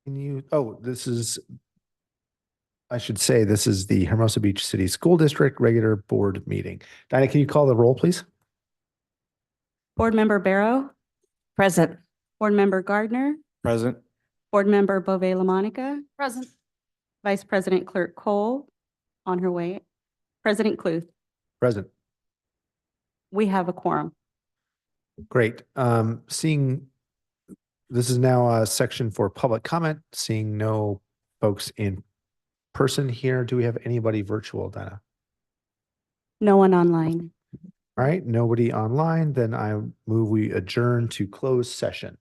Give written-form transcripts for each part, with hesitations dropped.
Can you, oh, this is, I should say, this is the Hermosa Beach City School District regular board meeting. Dinah, can you call the roll, please? Board Member Barrow, Present. Board Member Gardner, Present. Board Member Bove LaMonica, Present. Vice President Clerk Cole on her way, President Cluth. Present. We have a quorum. Great. Seeing, this is now a section for public comment. Seeing no folks in person here. Do we have anybody virtual, Dinah? No one online. All right, nobody online. Then I move we adjourn to closed session.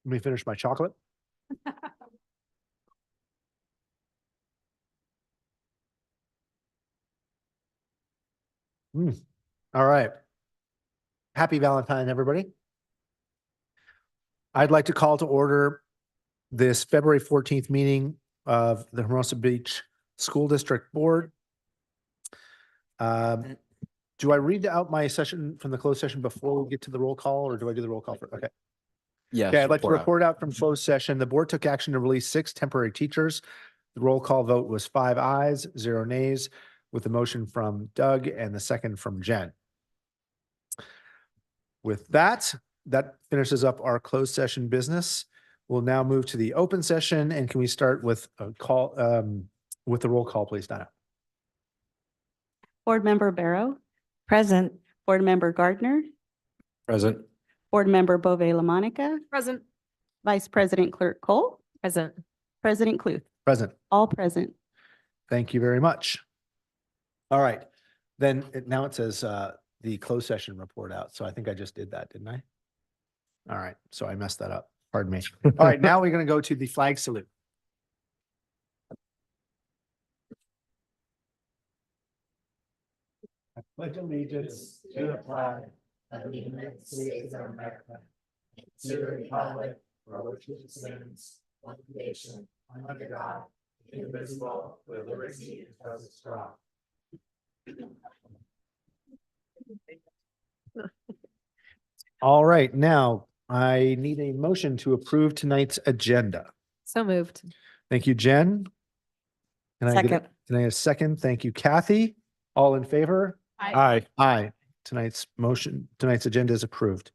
Let me finish my chocolate. All right. Happy Valentine, everybody. I'd like to call to order this February 14th meeting of the Hermosa Beach School District Board. Do I read out my session from the closed session before we get to the roll call, or do I do the roll call first? Okay. Yes. Okay, I'd like to report out from closed session. The board took action to release 6 temporary teachers. The roll call vote was 5 ayes, 0 nays, with the motion from Doug and the second from Jen. With that, that finishes up our closed session business. We'll now move to the open session, and can we start with a call, with the roll call, please, Donna? Board Member Barrow, Present. Board Member Gardner, Present. Board Member Bove LaMonica, Present. Vice President Clerk Cole, Present. President Cluth, Present. all present. Thank you very much. All right, then now it says the closed session report out. So I think I just did that, didn't I? All right, so I messed that up. Pardon me. All right, now we're going to go to the flag salute. I pledge allegiance to the flag of the United States of America, to the republic for which it stands, one nation, under God, indivisible, with liberty and justice for all. All right, now I need a motion to approve tonight's agenda. So moved. Thank you, Jen. Can I get a second? Thank you, Kathy. All in favor? Aye. Aye. Tonight's agenda is approved.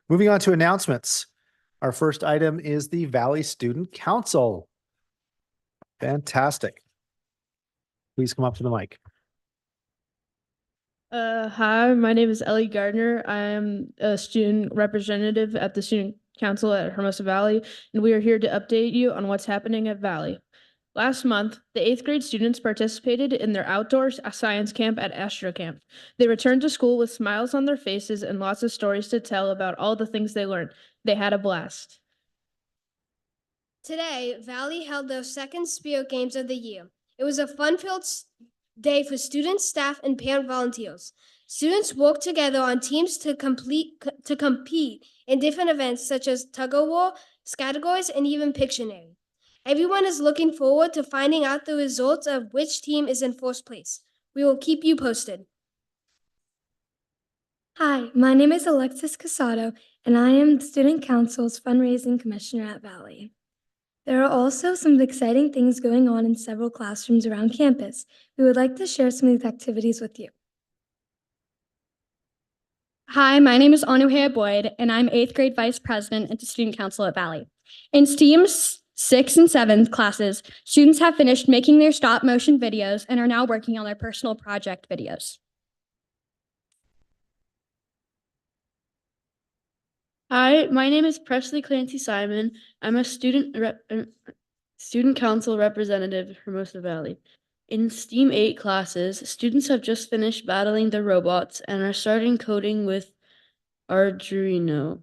Moving on to announcements. Our first item is the Valley Student Council. Fantastic. Please come up to the mic. Hi, my name is Ellie Gardner. I am a student representative at the Student Council at Hermosa Valley, and we are here to update you on what's happening at Valley. Last month, the 8th grade students participated in their outdoor science camp at Astro Camp. They returned to school with smiles on their faces and lots of stories to tell about all the things they learned. They had a blast. Today, Valley held their second Spirit Games of the year. It was a fun-filled day for students, staff, and parent volunteers. Students worked together on teams to compete in different events such as tug-of-war, categories, and even Pictionary. Everyone is looking forward to finding out the results of which team is in first place. We will keep you posted. Hi, my name is Alexis Casado, and I am the Student Council's fundraising commissioner at Valley. There are also some exciting things going on in several classrooms around campus. We would like to share some of these activities with you. Hi, my name is Anuhea Boyd, and I'm 8th grade vice president at the Student Council at Valley. In STEAM 6th and 7th classes, students have finished making their stop motion videos and are now working on their personal project videos. Hi, my name is Presley Clancy Simon. I'm a student council representative at Hermosa Valley. In STEAM 8 classes, students have just finished battling the robots and are starting coding with Arduino.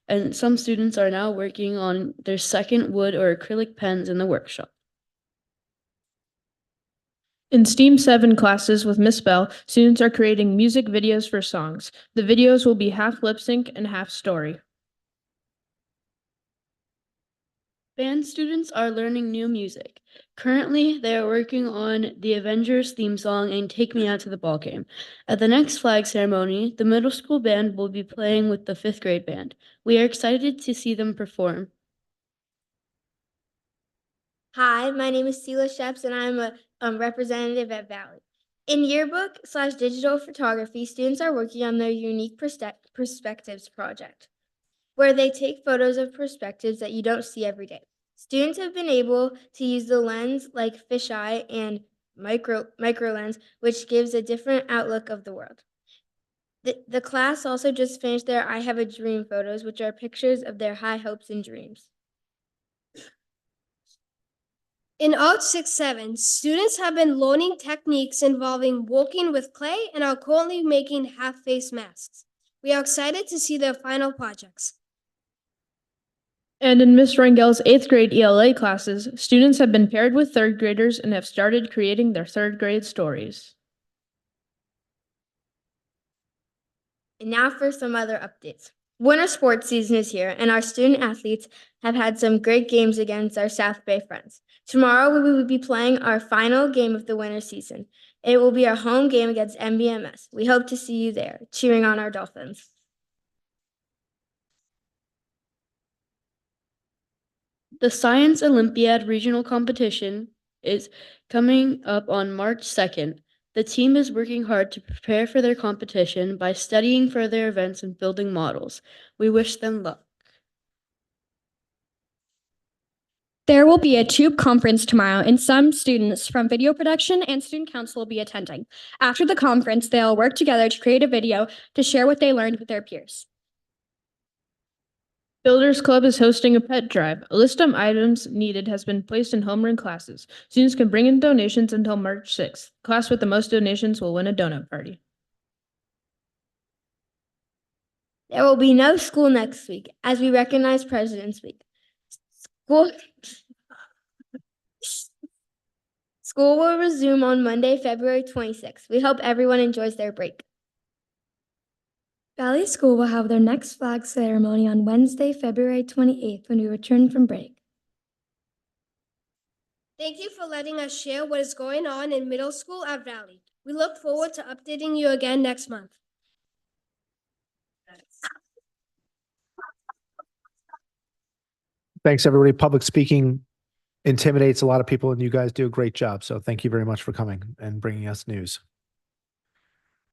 And some students are now working on their second wood or acrylic pens in the workshop. In STEAM 7 classes with Miss Bell, students are creating music videos for songs. The videos will be half lip sync and half story. Band students are learning new music. Currently, they are working on the Avengers theme song and Take Me Out to the Ball Game. At the next flag ceremony, the middle school band will be playing with the 5th grade band. We are excited to see them perform. Hi, my name is Sela Sheps, and I'm a representative at Valley. In yearbook/digital photography, students are working on their unique perspectives project, where they take photos of perspectives that you don't see every day. Students have been able to use the lens like fisheye and micro lens, which gives a different outlook of the world. The class also just finished their I Have a Dream photos, which are pictures of their high hopes and dreams. In Art 6-7, students have been learning techniques involving working with clay and are currently making half-face masks. We are excited to see their final projects. And in Miss Rangel's 8th grade ELA classes, students have been paired with 3rd graders and have started creating their 3rd grade stories. And now for some other updates. Winter sports season is here, and our student athletes have had some great games against our South Bay friends. Tomorrow, we will be playing our final game of the winter season. It will be our home game against MBMS. We hope to see you there, cheering on our Dolphins. The Science Olympiad regional competition is coming up on March 2nd. The team is working hard to prepare for their competition by studying for their events and building models. We wish them luck. There will be a tube conference tomorrow, and some students from video production and student council will be attending. After the conference, they'll work together to create a video to share what they learned with their peers. Builders Club is hosting a pet drive. A list of items needed has been placed in homeroom classes. Students can bring in donations until March 6th. Class with the most donations will win a donut party. There will be no school next week as we recognize President's Week. School will resume on Monday, February 26th. We hope everyone enjoys their break. Valley School will have their next flag ceremony on Wednesday, February 28th when we return from break. Thank you for letting us share what is going on in middle school at Valley. We look forward to updating you again next month. Thanks, everybody. Public speaking intimidates a lot of people, and you guys do a great job. So thank you very much for coming and bringing us news.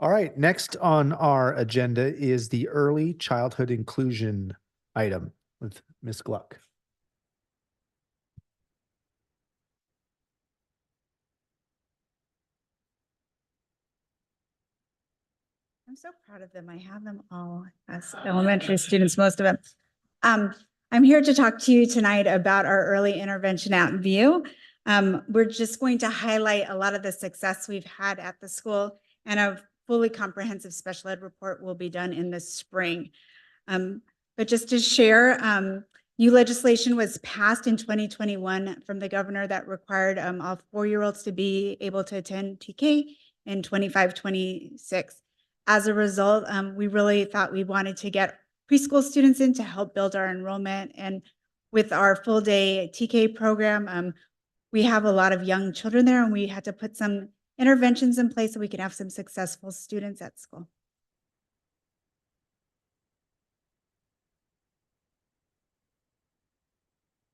All right, next on our agenda is the early childhood inclusion item with Ms. Gluck. I'm so proud of them. I have them all as elementary students, most of them. I'm here to talk to you tonight about our early intervention at VIEW. We're just going to highlight a lot of the success we've had at the school, and a fully comprehensive special ed report will be done in the spring. But just to share, new legislation was passed in 2021 from the governor that required all 4-year-olds to be able to attend TK in 25-26. As a result, we really thought we wanted to get preschool students in to help build our enrollment. And with our full day TK program, we have a lot of young children there, and we had to put some interventions in place so we can have some successful students at school.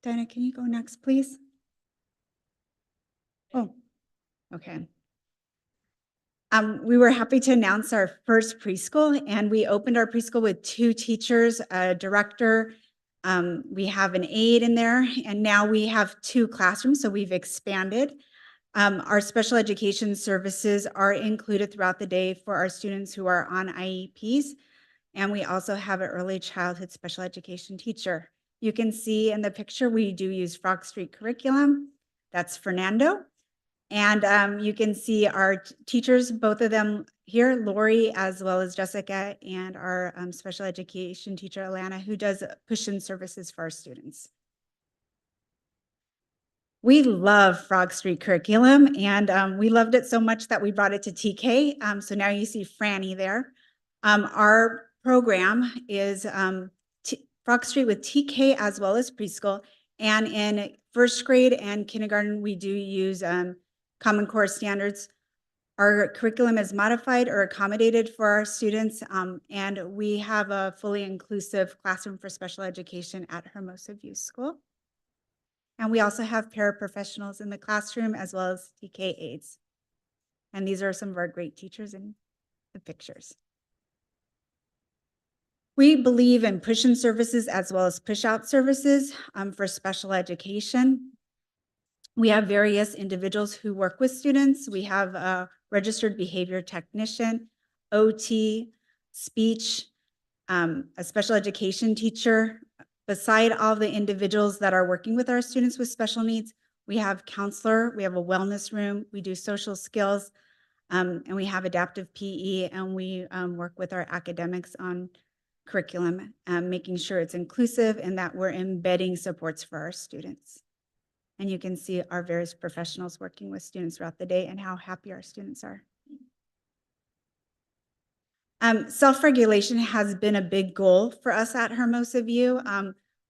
Dinah, can you go next, please? Oh, okay. We were happy to announce our first preschool, and we opened our preschool with 2 teachers, a director. We have an aide in there, and now we have 2 classrooms, so we've expanded. Our special education services are included throughout the day for our students who are on IEPs, and we also have an early childhood special education teacher. You can see in the picture, we do use Frog Street curriculum. That's Fernando. And you can see our teachers, both of them here, Lori as well as Jessica, and our special education teacher, Alana, who does push-in services for our students. We love Frog Street curriculum, and we loved it so much that we brought it to TK. So now you see Franny there. Our program is Frog Street with TK as well as preschool. And in first grade and kindergarten, we do use Common Core standards. Our curriculum is modified or accommodated for our students, and we have a fully inclusive classroom for special education at Hermosa View School. And we also have paraprofessionals in the classroom as well as TK aides. And these are some of our great teachers in the pictures. We believe in push-in services as well as push-out services for special education. We have various individuals who work with students. We have a registered behavior technician, OT, speech, a special education teacher. Beside all the individuals that are working with our students with special needs, we have counselor, we have a wellness room, we do social skills, and we have adaptive PE, and we work with our academics on curriculum, making sure it's inclusive and that we're embedding supports for our students. And you can see our various professionals working with students throughout the day and how happy our students are. Self-regulation has been a big goal for us at Hermosa View.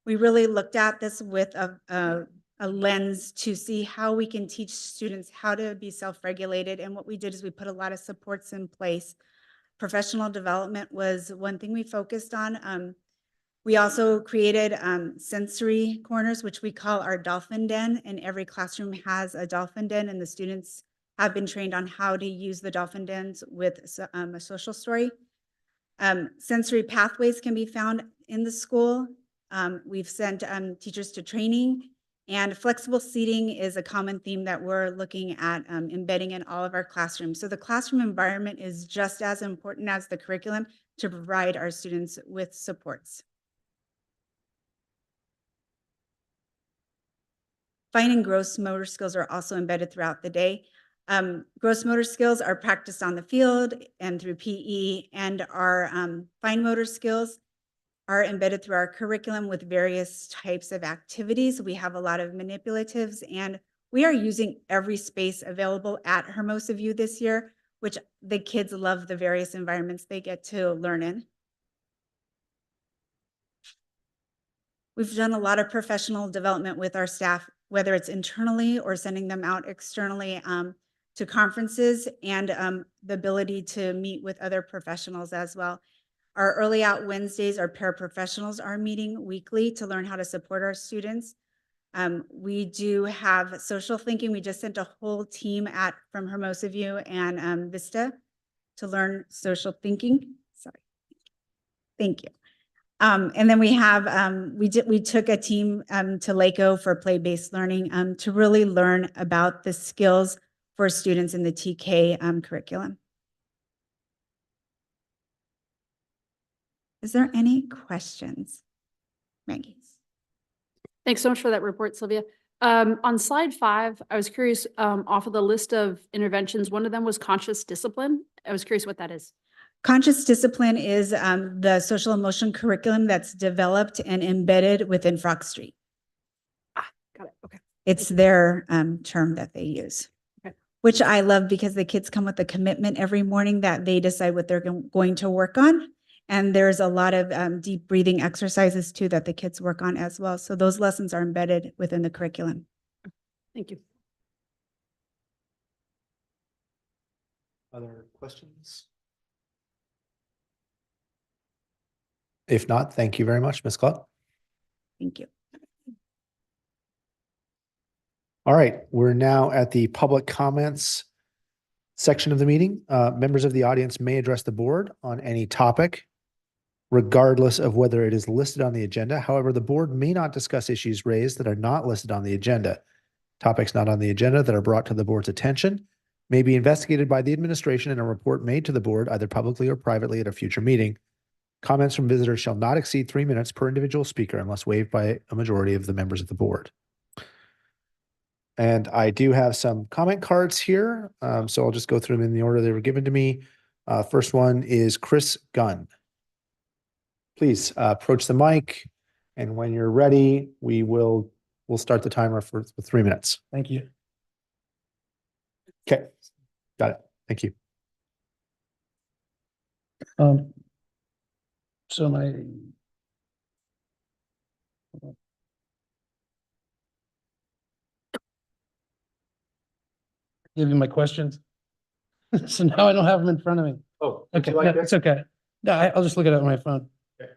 We really looked at this with a lens to see how we can teach students how to be self-regulated. And what we did is we put a lot of supports in place. Professional development was one thing we focused on. We also created sensory corners, which we call our dolphin den, and every classroom has a dolphin den, and the students have been trained on how to use the dolphin dens with a social story. Sensory pathways can be found in the school. We've sent teachers to training, and flexible seating is a common theme that we're looking at embedding in all of our classrooms. So the classroom environment is just as important as the curriculum to provide our students with supports. Fine and gross motor skills are also embedded throughout the day. Gross motor skills are practiced on the field and through PE, and our fine motor skills are embedded through our curriculum with various types of activities. We have a lot of manipulatives, and we are using every space available at Hermosa View this year, which the kids love the various environments they get to learn in. We've done a lot of professional development with our staff, whether it's internally or sending them out externally to conferences, and the ability to meet with other professionals as well. Our Early Out Wednesdays, our paraprofessionals are meeting weekly to learn how to support our students. We do have social thinking. We just sent a whole team from Hermosa View and Vista to learn social thinking. Sorry. Thank you. And then we have, we took a team to LACO for play-based learning to really learn about the skills for students in the TK curriculum. Is there any questions? Maggie? Thanks so much for that report, Sylvia. On slide 5, I was curious, off of the list of interventions, one of them was conscious discipline. I was curious what that is. Conscious discipline is the social emotion curriculum that's developed and embedded within Frog Street. Got it. Okay. It's their term that they use, which I love because the kids come with a commitment every morning that they decide what they're going to work on. And there's a lot of deep breathing exercises too that the kids work on as well. So those lessons are embedded within the curriculum. Thank you. Other questions? If not, thank you very much, Ms. Clark. Thank you. All right, we're now at the public comments section of the meeting. Members of the audience may address the board on any topic, regardless of whether it is listed on the agenda. However, the board may not discuss issues raised that are not listed on the agenda. Topics not on the agenda that are brought to the board's attention may be investigated by the administration in a report made to the board, either publicly or privately at a future meeting. Comments from visitors shall not exceed 3 minutes per individual speaker unless waived by a majority of the members of the board. And I do have some comment cards here, so I'll just go through them in the order they were given to me. First one is Chris Gunn. Please approach the mic, and when you're ready, we'll start the timer for 3 minutes. Thank you. Okay, got it. Thank you. So my give you my questions. So now I don't have them in front of me. Oh, Okay, no, it's okay. No, I'll just look it up on my phone. Okay.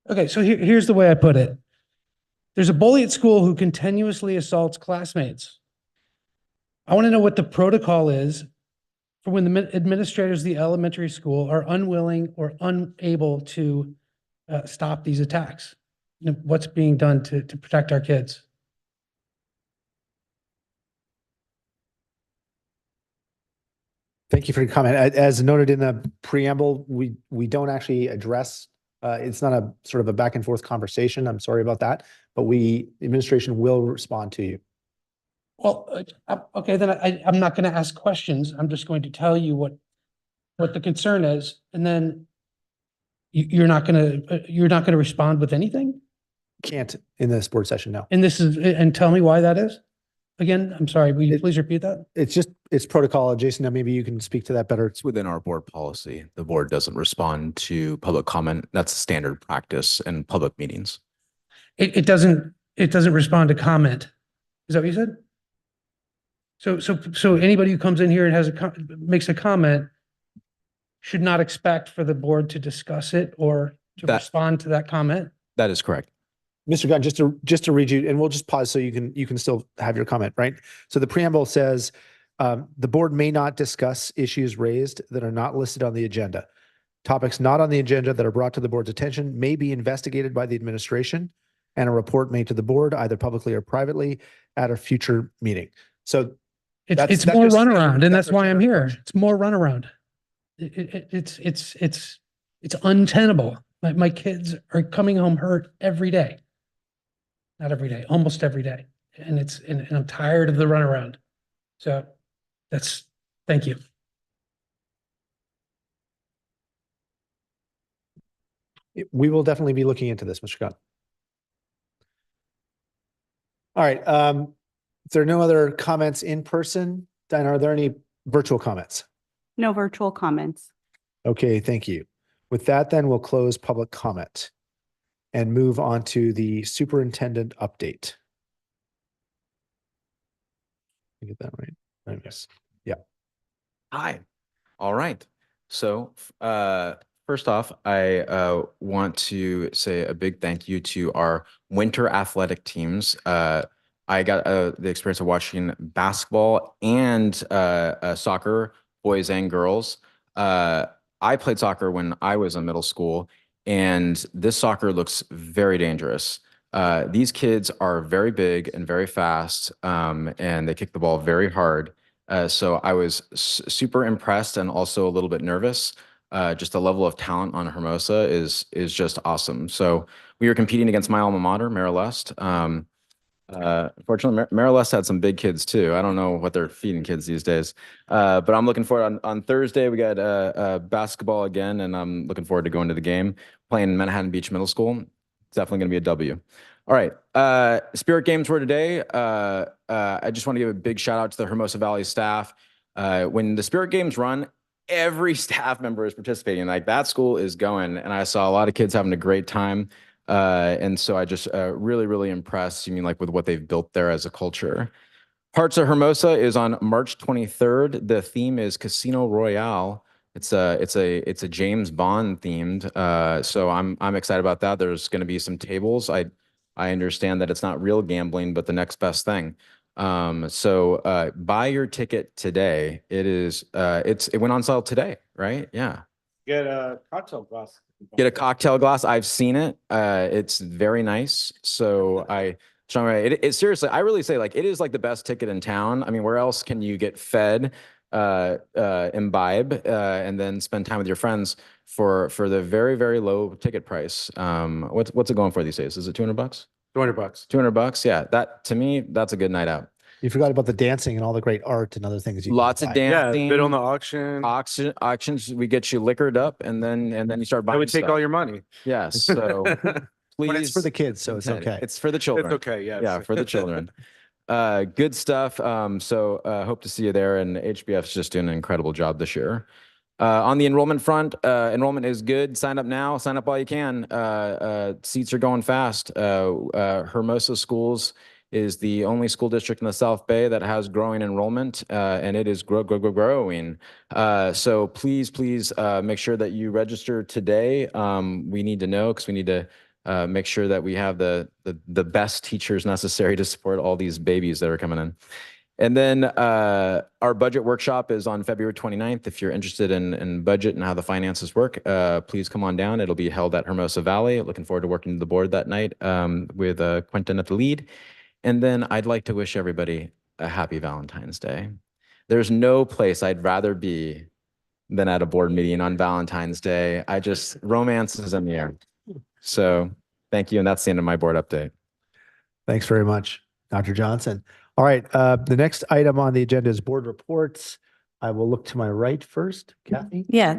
Okay, so here's the way I put it. There's a bully at school who continuously assaults classmates. I want to know what the protocol is for when the administrators of the elementary school are unwilling or unable to stop these attacks. You know, what's being done to protect our kids? Thank you for your comment. As noted in the preamble, we don't actually address, it's not a sort of a back and forth conversation. I'm sorry about that, but the administration will respond to you. Well, okay, then I'm not going to ask questions. I'm just going to tell you what the concern is, and then you're not going to respond with anything? Can't in this board session, no. And tell me why that is? Again, I'm sorry, will you please repeat that? It's protocol. Jason, now maybe you can speak to that better. It's within our board policy. The board doesn't respond to public comment. That's standard practice in public meetings. It doesn't respond to comment. Is that what you said? So anybody who comes in here and makes a comment should not expect for the board to discuss it or to respond to that comment? That is correct. Mr. Gunn, just to read you, and we'll just pause so you can still have your comment, right? So the preamble says, the board may not discuss issues raised that are not listed on the agenda. Topics not on the agenda that are brought to the board's attention may be investigated by the administration and a report made to the board, either publicly or privately, at a future meeting. So it's more runaround, and that's why I'm here. It's more runaround. It's untenable. My kids are coming home hurt every day. Not every day, almost every day. And I'm tired of the runaround. So thank you. We will definitely be looking into this, Mr. Gunn. All right. If there are no other comments in person, Diana, are there any virtual comments? No virtual comments. Okay, thank you. With that, then we'll close public comment and move on to the superintendent update. Did I get that right? Yes. Yeah. Hi. All right. So, first off, I want to say a big thank you to our winter athletic teams. I got the experience of watching basketball and soccer, boys and girls. I played soccer when I was in middle school, and this soccer looks very dangerous. These kids are very big and very fast, and they kick the ball very hard. So I was super impressed and also a little bit nervous. Just the level of talent on Hermosa is just awesome. So we were competing against my alma mater, Marilest. Fortunately, Marilest had some big kids too. I don't know what they're feeding kids these days, but I'm looking forward. On Thursday, we got basketball again, and I'm looking forward to going to the game, playing Manhattan Beach Middle School. It's definitely going to be a W. All right. Spirit games were today. I just want to give a big shout out to the Hermosa Valley staff. When the Spirit games run, every staff member is participating. Like, that school is going, and I saw a lot of kids having a great time. And so I just really, really impressed, like with what they've built there as a culture. Hearts of Hermosa is on March 23rd. The theme is Casino Royale. It's a James Bond themed. So I'm excited about that. There's going to be some tables. I understand that it's not real gambling, but the next best thing. So buy your ticket today. It went on sale today, right? Yeah. Get a cocktail glass. Get a cocktail glass. I've seen it. It's very nice. So seriously, I really say, like, it is like the best ticket in town. I mean, where else can you get fed, imbibe, and then spend time with your friends for the very, very low ticket price? What's it going for these days? Is it $200? $200. $200. Yeah. That, to me, that's a good night out. You forgot about the dancing and all the great art and other things. Lots of dancing. Yeah, bid on the auction. Auctions. We get you liquored up, and then you start buying. I would take stuff. all your money. Yeah. So please. But it's for the kids, so it's okay. It's for the children. It's okay. Yes. Yeah, for the children. Good stuff. So hope to see you there. And HBF's just doing an incredible job this year. On the enrollment front, enrollment is good. Sign up now. Sign up while you can. Seats are going fast. Hermosa Schools is the only school district in the South Bay that has growing enrollment, and it is growing. So please make sure that you register today. We need to know, because we need to make sure that we have the best teachers necessary to support all these babies that are coming in. And then our budget workshop is on February 29th. If you're interested in budget and how the finances work, please come on down. It'll be held at Hermosa Valley. Looking forward to working with the board that night with Quentin at the lead. And then I'd like to wish everybody a happy Valentine's Day. There's no place I'd rather be than at a board meeting on Valentine's Day. Romance is in the air. So thank you. And that's the end of my board update. Thanks very much, Dr. Johnson. All right, the next item on the agenda is board reports. I will look to my right first. Kathy? Yeah,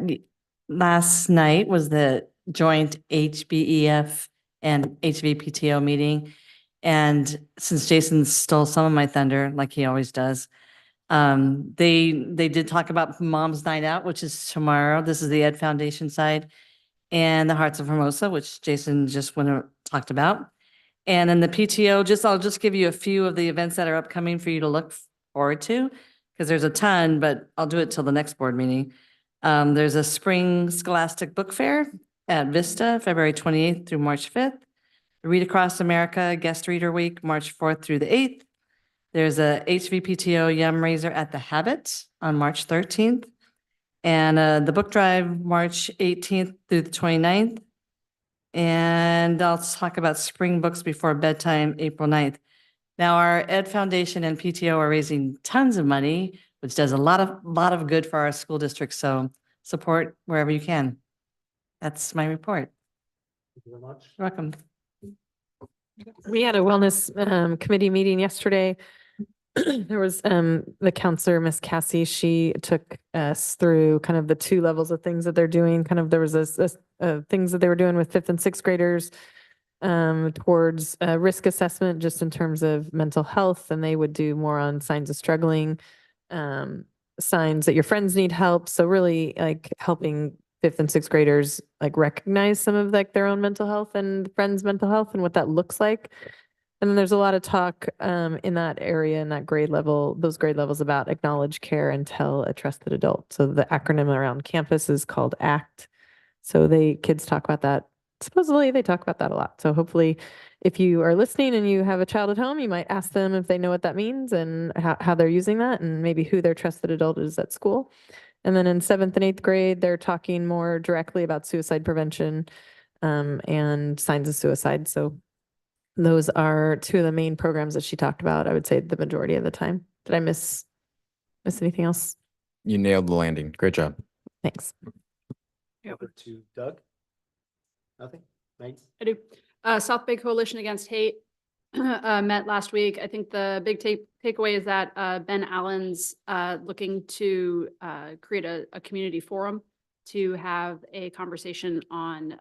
last night was the joint HBEF and HVPTO meeting. And since Jason stole some of my thunder, like he always does, they did talk about Mom's Night Out, which is tomorrow. This is the Ed Foundation side, and the Hearts of Hermosa, which Jason just talked about. And then the PTO, I'll just give you a few of the events that are upcoming for you to look forward to, because there's a ton, but I'll do it till the next board meeting. There's a spring scholastic book fair at Vista, February 28th through March 5th. Read Across America Guest Reader Week, March 4th through the 8th. There's a HVPTO Yum Raiser at the Habit on March 13th. And the book drive, March 18th through the 29th. And I'll talk about spring books before bedtime, April 9th. Now, our Ed Foundation and PTO are raising tons of money, which does a lot of good for our school district. So support wherever you can. That's my report. Thank you very much. You're welcome. We had a wellness committee meeting yesterday. There was the counselor, Miss Cassie. She took us through kind of the two levels of things that they're doing. Kind of there was this things that they were doing with 5th and 6th graders towards risk assessment, just in terms of mental health, and they would do more on signs of struggling, signs that your friends need help. So really like helping 5th and 6th graders like recognize some of like their own mental health and friends' mental health and what that looks like. And then there's a lot of talk in that area, in that grade level, those grade levels about acknowledge, care, and tell a trusted adult. So the acronym around campus is called ACT. So kids talk about that. Supposedly they talk about that a lot. So hopefully if you are listening and you have a child at home, you might ask them if they know what that means and how they're using that, and maybe who their trusted adult is at school. And then in 7th and 8th grade, they're talking more directly about suicide prevention and signs of suicide. So those are two of the main programs that she talked about, I would say, the majority of the time. Did I miss anything else? You nailed the landing. Great job. Thanks. Over to Doug. Nothing? Thanks. I do. South Bay Coalition Against Hate met last week. I think the big takeaway is that Ben Allen's looking to create a community forum to have a conversation on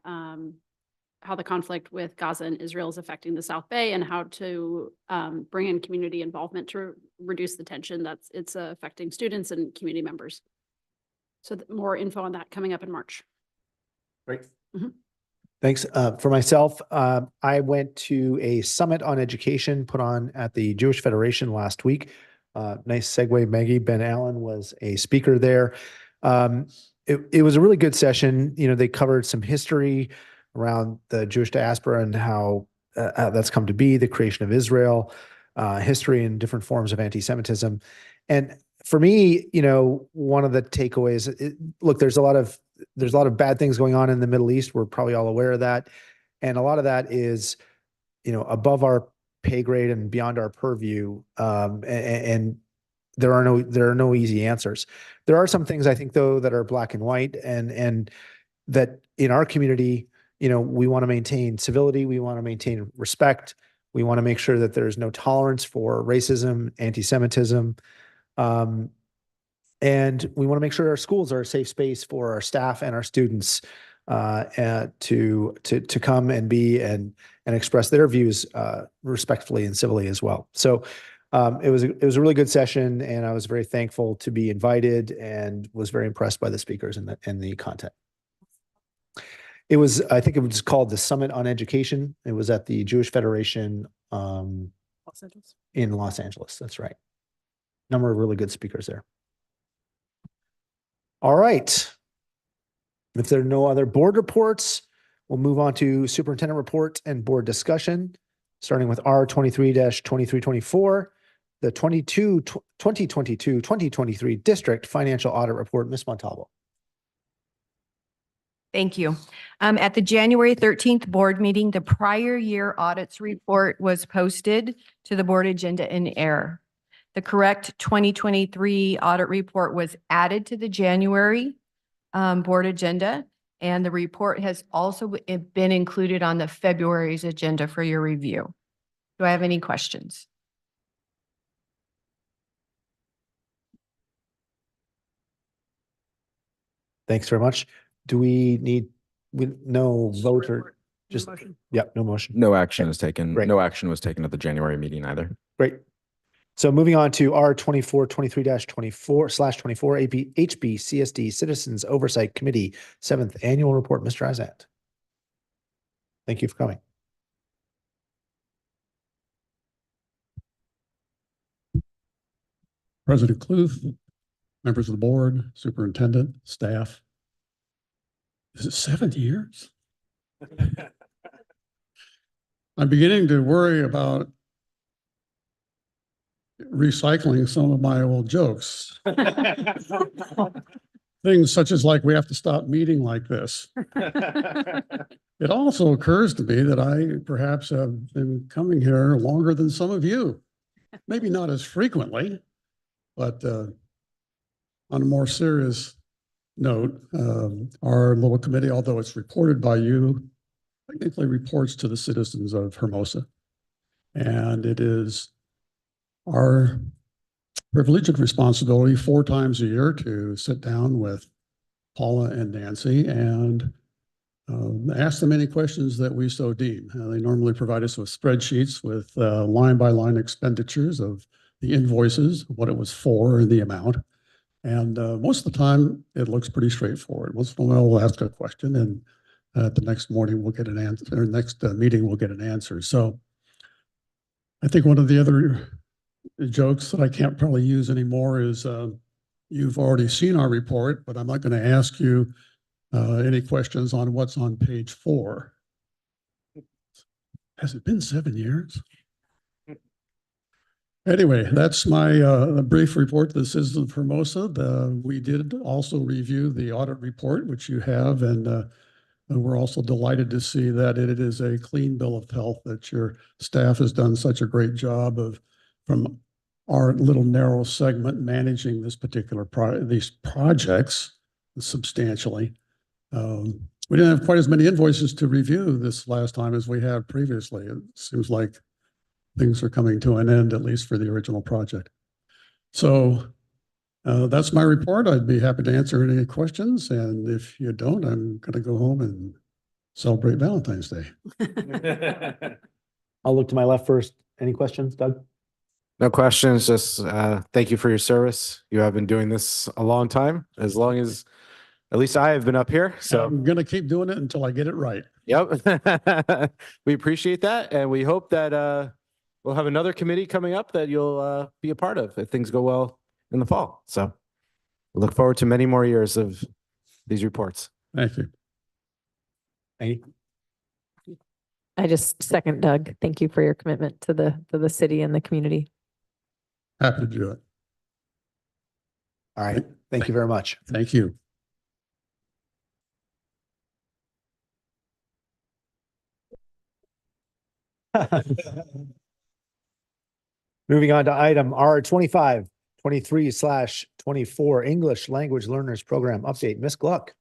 how the conflict with Gaza and Israel is affecting the South Bay, and how to bring in community involvement to reduce the tension that's affecting students and community members. So more info on that coming up in March. Great. Mhm. Thanks. For myself, I went to a summit on education put on at the Jewish Federation last week. Nice segue, Maggie. Ben Allen was a speaker there. It was a really good session. You know, they covered some history around the Jewish diaspora and how that's come to be, the creation of Israel, history and different forms of anti-Semitism. And for me, you know, one of the takeaways, look, there's a lot of bad things going on in the Middle East. We're probably all aware of that. And a lot of that is, you know, above our pay grade and beyond our purview. And there are no easy answers. There are some things I think though that are black and white, and that in our community, you know, we want to maintain civility. We want to maintain respect. We want to make sure that there's no tolerance for racism, anti-Semitism. And we want to make sure our schools are a safe space for our staff and our students to come and be and express their views respectfully and civilly as well. So it was a really good session, and I was very thankful to be invited and was very impressed by the speakers and the content. I think it was called the Summit on Education. It was at the Jewish Federation in Los Angeles. That's right. Number of really good speakers there. All right. If there are no other board reports, we'll move on to superintendent report and board discussion, starting with R23-2324, the 2022-2023 district financial audit report. Ms. Montalvo. Thank you. At the January 13th board meeting, the prior year audits report was posted to the board agenda in error. The correct 2023 audit report was added to the January board agenda, and the report has also been included on the February's agenda for your review. Do I have any questions? Thanks very much. Do we need, no vote or just, yep, no motion. No action is taken. Great. No action was taken at the January meeting either. Great. So moving on to R 2423-24/24 AP HBCSD Citizens Oversight Committee, 7th Annual Report, Mr. Izat. Thank you for coming. President Kluth, members of the board, superintendent, staff. Is it 7 years? I'm beginning to worry about recycling some of my old jokes. Things such as like we have to stop meeting like this. It also occurs to me that I perhaps have been coming here longer than some of you. Maybe not as frequently, but on a more serious note, our little committee, although it's reported by you, technically reports to the citizens of Hermosa. And it is our privilege and responsibility 4 times a year to sit down with Paula and Nancy and ask them any questions that we so deem. They normally provide us with spreadsheets with line-by-line expenditures of the invoices, what it was for, and the amount. And most of the time, it looks pretty straightforward. Once in a while, we'll ask a question, and the next morning, we'll get an answer, or next meeting, we'll get an answer. So I think one of the other jokes that I can't probably use anymore is you've already seen our report, but I'm not going to ask you any questions on what's on page 4. Has it been 7 years? Anyway, that's my brief report to the citizens of Hermosa. We did also review the audit report, which you have, and we're also delighted to see that it is a clean bill of health, that your staff has done such a great job of, from our little narrow segment, managing this particular these projects substantially. We didn't have quite as many invoices to review this last time as we have previously. It seems like things are coming to an end, at least for the original project. So that's my report. I'd be happy to answer any questions. And if you don't, I'm going to go home and celebrate Valentine's Day. I'll look to my left first. Any questions, Doug? No questions, just thank you for your service. You have been doing this a long time, as long as at least I have been up here. So I'm going to keep doing it until I get it right. Yep. We appreciate that. And we hope that we'll have another committee coming up that you'll be a part of if things go well in the fall. So we look forward to many more years of these reports. Thank you. Thank you. I just second Doug. Thank you for your commitment to the city and the community. Happy to do it. All right. Thank you very much. Thank you. Moving on to item R 2523/24 English Language Learners Program update. Ms. Gluck.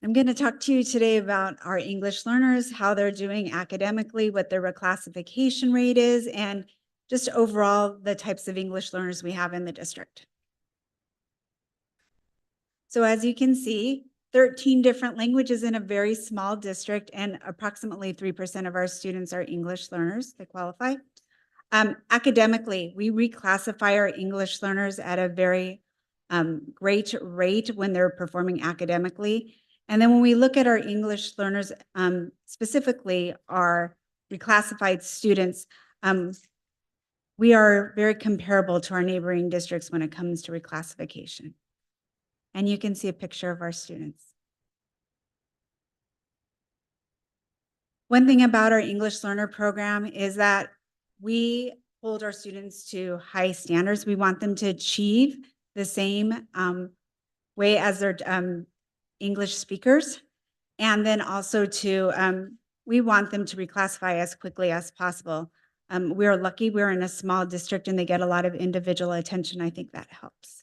I'm going to talk to you today about our English learners, how they're doing academically, what their reclassification rate is, and just overall the types of English learners we have in the district. So as you can see, 13 different languages in a very small district, and approximately 3% of our students are English learners that qualify. Academically, we reclassify our English learners at a very great rate when they're performing academically. And then when we look at our English learners, specifically our reclassified students, we are very comparable to our neighboring districts when it comes to reclassification. And you can see a picture of our students. One thing about our English learner program is that we hold our students to high standards. We want them to achieve the same way as their English speakers. And then also we want them to reclassify as quickly as possible. We're lucky we're in a small district and they get a lot of individual attention. I think that helps.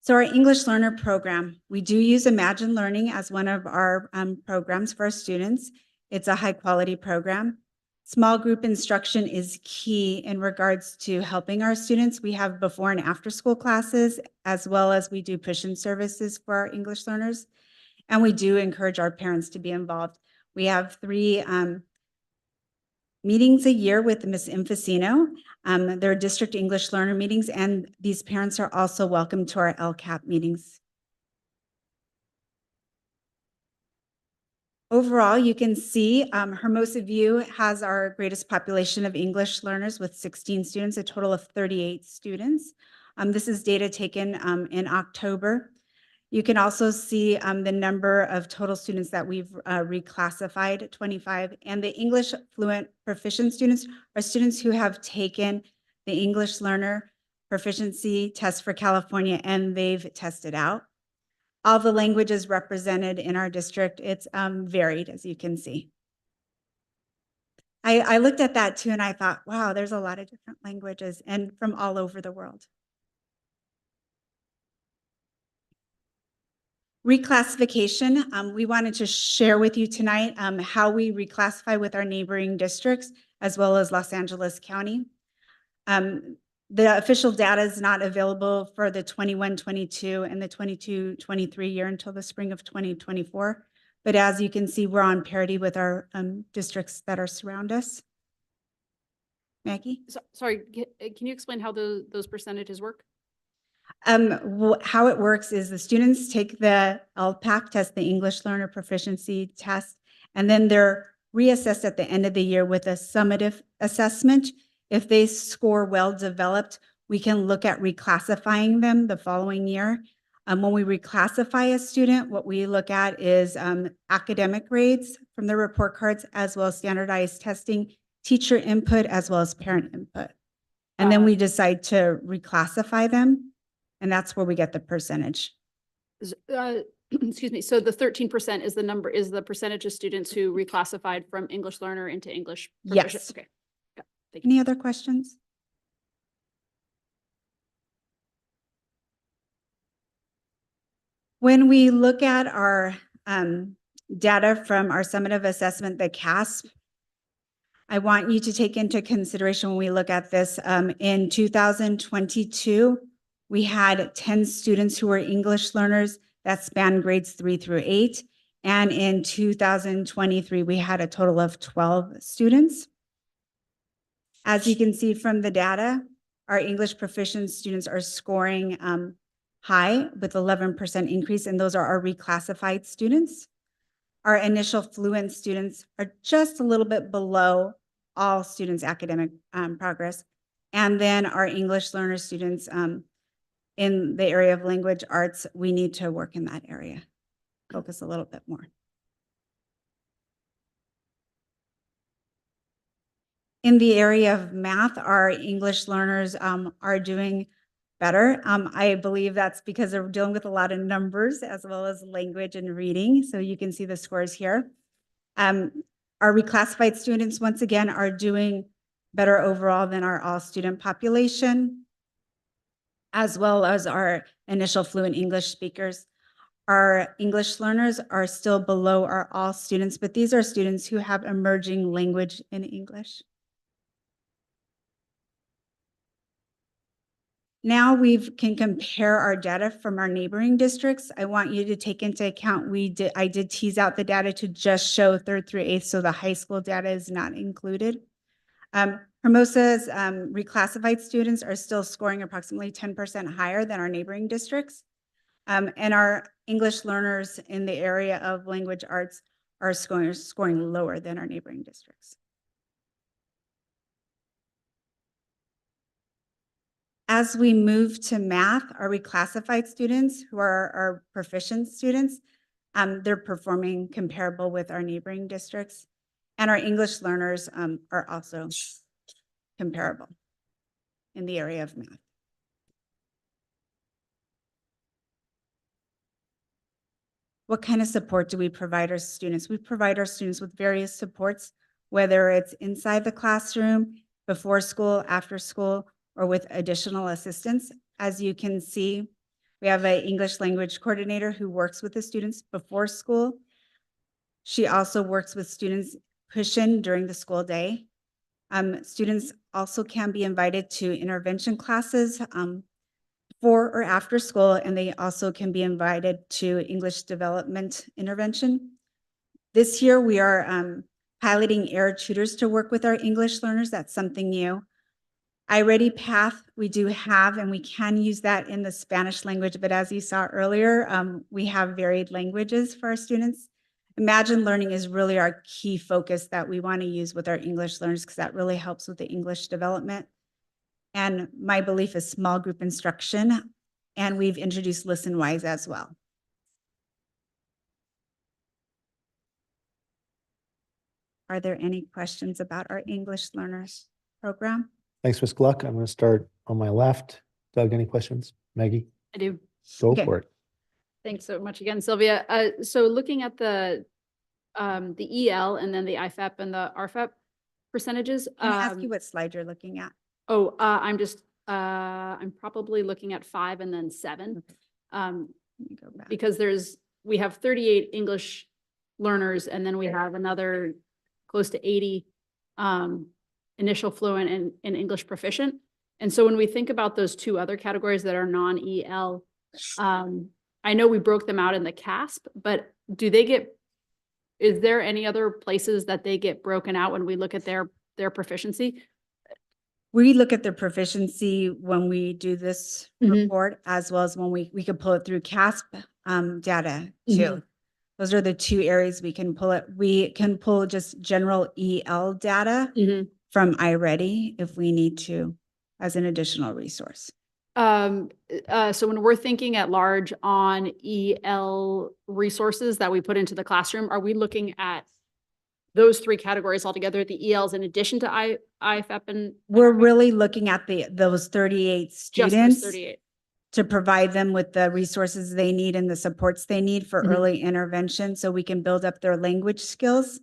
So our English learner program, we do use Imagine Learning as one of our programs for our students. It's a high quality program. Small group instruction is key in regards to helping our students. We have before and after school classes, as well as we do push-in services for our English learners. And we do encourage our parents to be involved. We have 3 meetings a year with Ms. Infacino. They're district English learner meetings, and these parents are also welcome to our LCAP meetings. Overall, you can see Hermosa View has our greatest population of English learners with 16 students, a total of 38 students. This is data taken in October. You can also see the number of total students that we've reclassified, 25, and the English fluent proficient students are students who have taken the English learner proficiency test for California and they've tested out. All the languages represented in our district, it's varied, as you can see. I looked at that too and I thought, wow, there's a lot of different languages and from all over the world. Reclassification, we wanted to share with you tonight how we reclassify with our neighboring districts as well as Los Angeles County. The official data is not available for the 21-22 and the 22-23 year until the spring of 2024. But as you can see, we're on parity with our districts that are surround us. Maggie? Sorry, can you explain how those percentages work? How it works is the students take the LPAC test, the English Learner Proficiency Test, and then they're reassessed at the end of the year with a summative assessment. If they score well developed, we can look at reclassifying them the following year. When we reclassify a student, what we look at is academic grades from the report cards, as well as standardized testing, teacher input, as well as parent input. And then we decide to reclassify them, and that's where we get the percentage. Excuse me. So the 13% is the percentage of students who reclassified from English learner into English proficient? Yes. Okay. Any other questions? When we look at our data from our summative assessment, the CASP, I want you to take into consideration when we look at this, in 2022, we had 10 students who were English learners that span grades 3 through 8. And in 2023, we had a total of 12 students. As you can see from the data, our English proficient students are scoring high with 11% increase, and those are our reclassified students. Our initial fluent students are just a little bit below all students' academic progress. And then our English learner students in the area of language arts, we need to work in that area, focus a little bit more. In the area of math, our English learners are doing better. I believe that's because they're dealing with a lot of numbers as well as language and reading. So you can see the scores here. Our reclassified students, once again, are doing better overall than our all student population, as well as our initial fluent English speakers. Our English learners are still below our all students, but these are students who have emerging language in English. Now we can compare our data from our neighboring districts. I want you to take into account, I did tease out the data to just show 3rd through 8th, so the high school data is not included. Hermosa's reclassified students are still scoring approximately 10% higher than our neighboring districts. And our English learners in the area of language arts are scoring lower than our neighboring districts. As we move to math, our reclassified students who are our proficient students, they're performing comparable with our neighboring districts. And our English learners are also comparable in the area of math. What kind of support do we provide our students? We provide our students with various supports, whether it's inside the classroom, before school, after school, or with additional assistance. As you can see, we have an English language coordinator who works with the students before school. She also works with students push-in during the school day. Students also can be invited to intervention classes before or after school, and they also can be invited to English development intervention. This year, we are piloting air tutors to work with our English learners. That's something new. iReady Path, we do have, and we can use that in the Spanish language, but as you saw earlier, we have varied languages for our students. Imagine Learning is really our key focus that we want to use with our English learners because that really helps with the English development. And my belief is small group instruction, and we've introduced ListenWise as well. Are there any questions about our English learners program? Thanks, Ms. Gluck. I'm going to start on my left. Doug, any questions? Maggie? I do. Go Okay. for it. Thanks so much again, Sylvia. So looking at the EL and then the IFEP and the RFEP percentages. Can I ask you what slide you're looking at? I'm probably looking at 5 and then 7. Let me go back. Because we have 38 English learners and then we have another close to 80 initial fluent and English proficient. And so when we think about those two other categories that are non-EL, I know we broke them out in the CASP, but is there any other places that they get broken out when we look at their proficiency? We look at their proficiency when we do this report, as well as when we could pull it through CASP data too. Those are the two areas we can pull it. We can pull just general EL data from iReady if we need to, as an additional resource. So when we're thinking at large on EL resources that we put into the classroom, are we looking at those 3 categories altogether, the ELs in addition to IFEP and? We're really looking at those 38 Just students those 38. to provide them with the resources they need and the supports they need for early intervention so we can build up their language skills.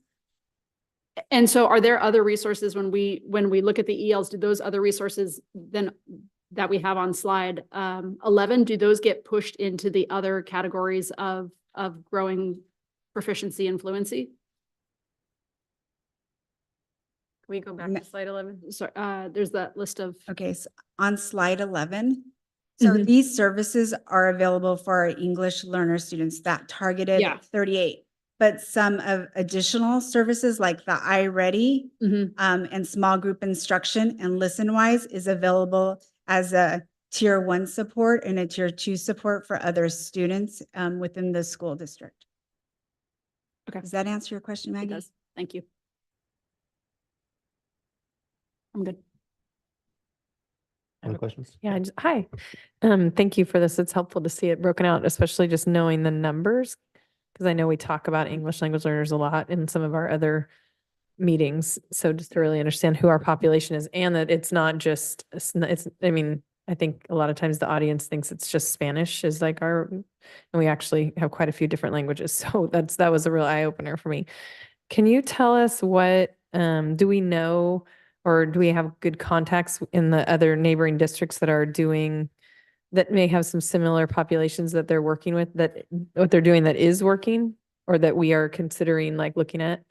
And so are there other resources when we look at the ELs, do those other resources then that we have on slide 11, do those get pushed into the other categories of growing proficiency and fluency? Can we go back to slide 11? Sorry, there's that list of. Okay, so on slide 11. So these services are available for our English learner students that targeted 38. But some of additional services like the iReady and small group instruction and ListenWise is available as a tier 1 support and a tier 2 support for other students within the school district. Okay. Does that answer your question, Maggie? It does. Thank you. I'm good. Any questions? Yeah, hi. Thank you for this. It's helpful to see it broken out, especially just knowing the numbers. Because I know we talk about English language learners a lot in some of our other meetings. So just to really understand who our population is and that it's not just, I mean, I think a lot of times the audience thinks it's just Spanish is like and we actually have quite a few different languages. So that was a real eye opener for me. Can you tell us what, do we know, or do we have good contacts in the other neighboring districts that may have some similar populations that they're working with, that what they're doing that is working or that we are considering like looking at?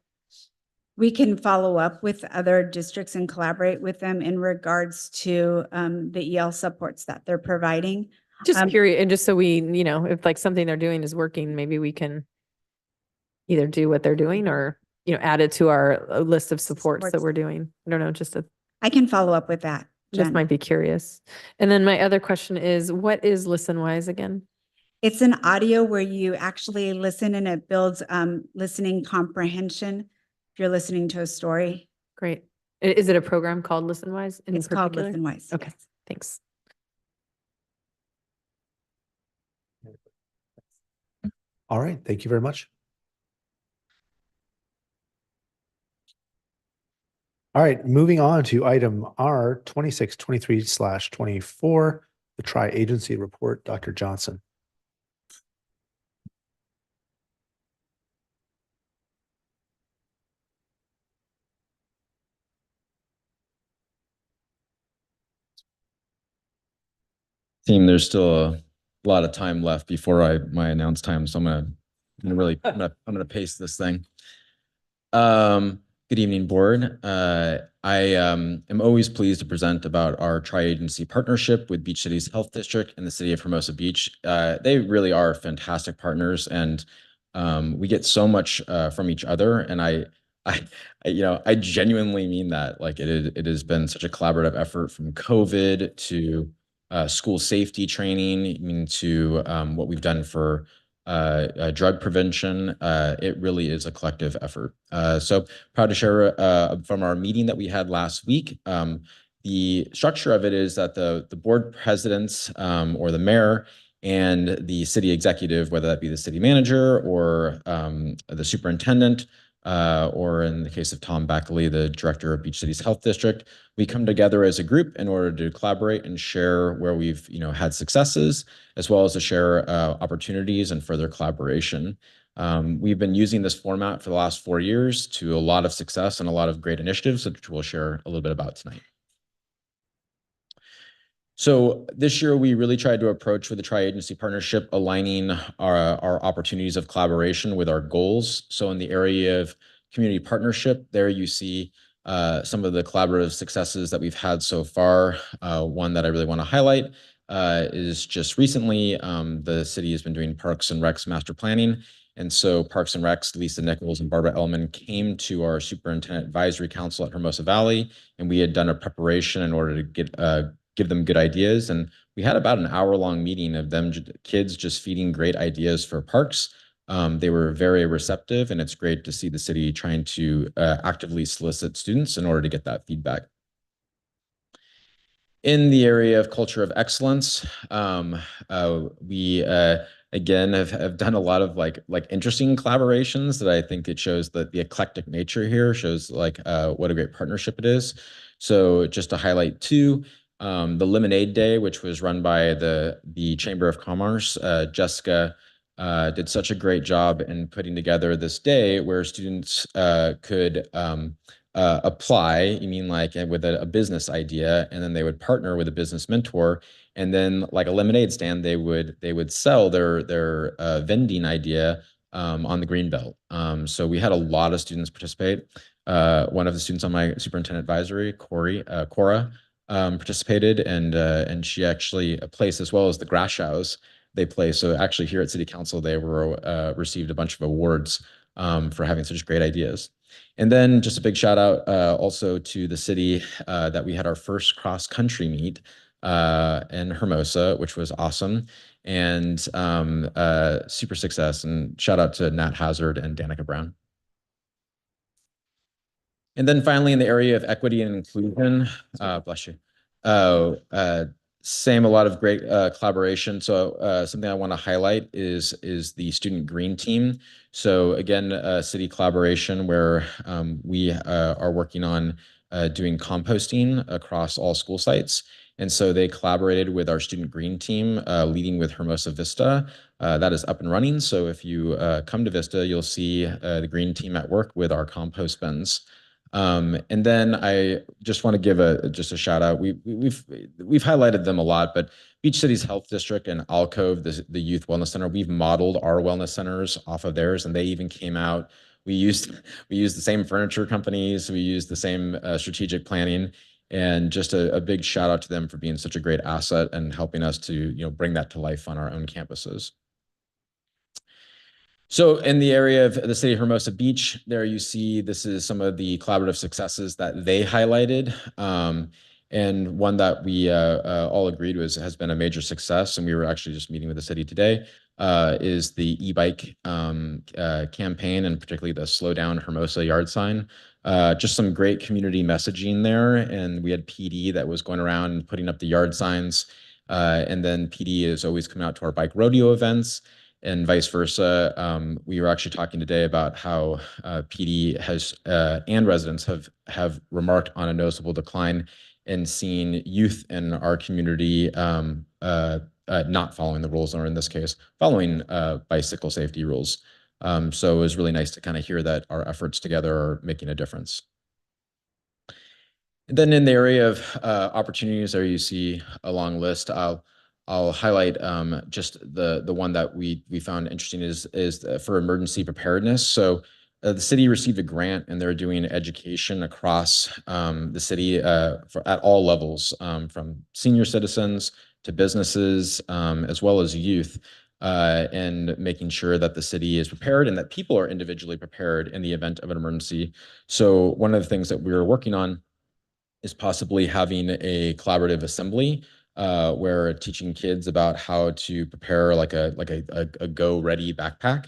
We can follow up with other districts and collaborate with them in regards to the EL supports that they're providing. Just curious, and just so we, if like something they're doing is working, maybe we can either do what they're doing or, add it to our list of supports that we're doing. I don't know, I can follow up with that. Just might be curious. And then my other question is, what is ListenWise again? It's an audio where you actually listen and it builds listening comprehension. If you're listening to a story. Great. Is it a program called ListenWise? It's called ListenWise. Okay, thanks. All right. Thank you very much. All right, moving on to item R 2623/24, the tri-agency report, Dr. Johnson. Team, there's still a lot of time left before my announce time, so I'm gonna pace this thing. Good evening, board. am always pleased to present about our tri-agency partnership with Beach Cities Health District and the city of Hermosa Beach. They really are fantastic partners, and we get so much from each other. And I genuinely mean that. Like it has been such a collaborative effort, from COVID to school safety training, I mean, to what we've done for drug prevention. It really is a collective effort. So proud to share from our meeting that we had last week. The structure of it is that the board presidents or the mayor and the city executive, whether that be the city manager or the superintendent, or in the case of Tom Backley, the director of Beach Cities Health District, we come together as a group in order to collaborate and share where we've had successes, as well as to share opportunities and further collaboration. We've been using this format for the last 4 years to a lot of success and a lot of great initiatives, which we'll share a little bit about tonight. So this year, we really tried to approach with the tri-agency partnership, aligning our opportunities of collaboration with our goals. So in the area of community partnership, there you see some of the collaborative successes that we've had so far. One that I really want to highlight is just recently, the city has been doing Parks and Recs master planning. And so Parks and Recs, Lisa Nichols and Barbara Ellman came to our Superintendent Advisory Council at Hermosa Valley, and we had done a preparation in order to give them good ideas. And we had about an hour-long meeting of them, kids just feeding great ideas for parks. They were very receptive, and it's great to see the city trying to actively solicit students in order to get that feedback. In the area of culture of excellence, we again have done a lot of like interesting collaborations that I think it shows that the eclectic nature here shows like what a great partnership it is. So just to highlight two, the Lemonade Day, which was run by the Chamber of Commerce, Jessica did such a great job in putting together this day where students could apply, you mean like with a business idea, and then they would partner with a business mentor, and then like a lemonade stand, they would sell their vending idea on the Greenbelt. So we had a lot of students participate. One of the students on my superintendent advisory, Cora, participated, and she actually placed, as well as the Grashows they play. So actually here at City Council, they were received a bunch of awards for having such great ideas. And then just a big shout out also to the city that we had our first cross country meet in Hermosa, which was awesome, and super success. And shout out to Nat Hazard and Danica Brown. And then finally, in the area of equity and inclusion, bless you. A lot of great collaboration. So something I want to highlight is the Student Green Team. So again, a city collaboration where we are working on doing composting across all school sites. And so they collaborated with our Student Green Team, leading with Hermosa Vista. That is up and running. So if you come to Vista, you'll see the Green Team at work with our compost bins. And then I just want to give just a shout out. We've highlighted them a lot, but Beach Cities Health District and Alcove, the Youth Wellness Center, we've modeled our wellness centers off of theirs, and they even came out. We used the same furniture companies. We used the same strategic planning, and just a big shout out to them for being such a great asset and helping us to bring that to life on our own campuses. So in the area of the city of Hermosa Beach, there you see this is some of the collaborative successes that they highlighted. And one that we all agreed has been a major success, and we were actually just meeting with the city today, is the e-bike campaign, and particularly the Slow Down Hermosa yard sign. Just some great community messaging there, and we had PD that was going around and putting up the yard signs, and then PD is always coming out to our bike rodeo events, and vice versa. We were actually talking today about how PD has and residents have remarked on a noticeable decline in seeing youth in our community not following the rules, or in this case, following bicycle safety rules. So it was really nice to kind of hear that our efforts together are making a difference. And then in the area of opportunities, there you see a long list. I'll highlight just the one that we found interesting is for emergency preparedness. So the city received a grant and they're doing education across the city at all levels, from senior citizens to businesses, as well as youth, and making sure that the city is prepared and that people are individually prepared in the event of an emergency. So one of the things that we're working on is possibly having a collaborative assembly where teaching kids about how to prepare like a go ready backpack.